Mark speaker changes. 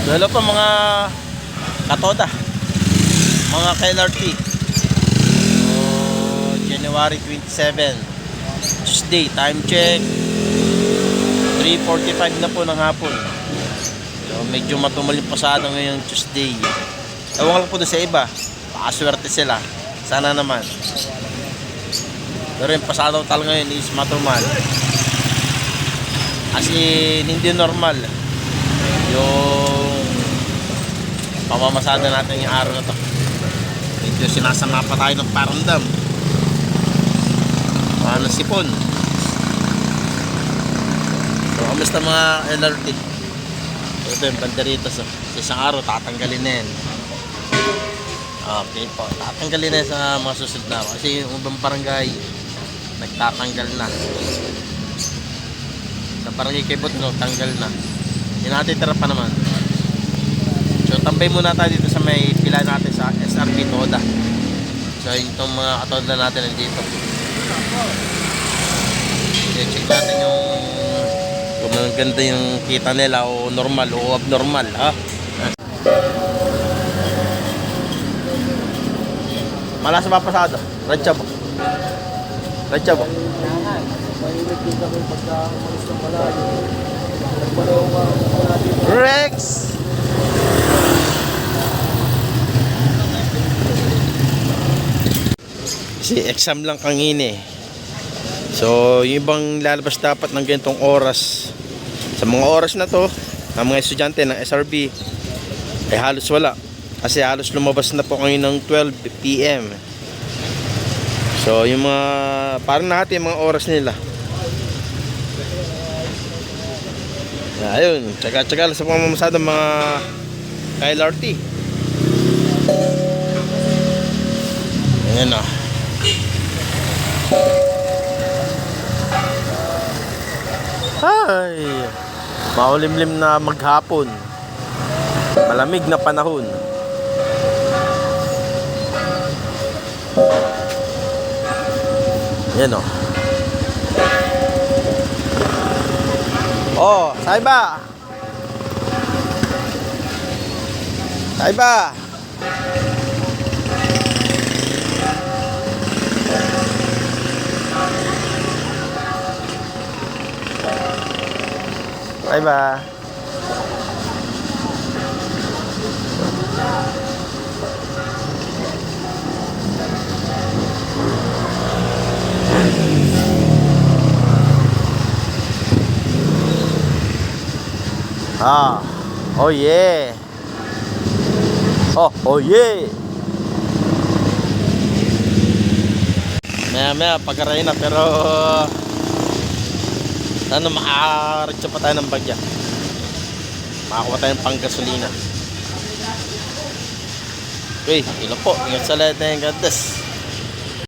Speaker 1: Hello po mga katoda, mga KLRT. January 27, Tuesday, time check 3:45 na po ng hapon. So medyo matumal yung pasado ngayong Tuesday. Ewan ko lang po doon sa iba, pakaswerte sila, sana naman. Pero yung pasado talaga ngayon is matumal, kasi hindi normal yung pamamasada natin yung araw na to. Medyo sinasama pa tayo ng paramdam, paano sipon. So kamusta mga LRT? Ito yung banderitas, sa isang araw tatanggalin na yan. Okay po, tatanggalin na sa mga susunod na, kasi yung ibang barangay nagtatanggal na. Sa barangay Kibot, no, tanggal na. Yung natitira pa naman. So tambay muna tayo dito sa may pila natin sa SRB Toda. So itong mga katoda natin nandito. Check natin yung kung maganda yung kita nila o normal o abnormal, ha? Malas pa pasado. Radya po. Radya po. Rex! Kasi exam lang kangini. So yung ibang lalabas dapat ng ganitong oras, sa mga oras na to ng mga estudyante ng SRB ay halos wala, kasi halos lumabas na po ngayon ng 12 PM. So yung mga parang natin yung mga oras nila. Ayun, tsaga-tsaga lang sa pamamasada ng mga KLRT. Ayan na. Ay, maulimlim na maghapon, malamig na panahon. Yan o. Oh, Saiba. Saiba. Saiba. Ah, oh yeah. Oh yeah. Maya pagkarain na, pero sana makaritsa pa tayo ng bagya, makakuha tayo ng panggasolina. Okay, ilo po, ingat sa lahat na yung God bless.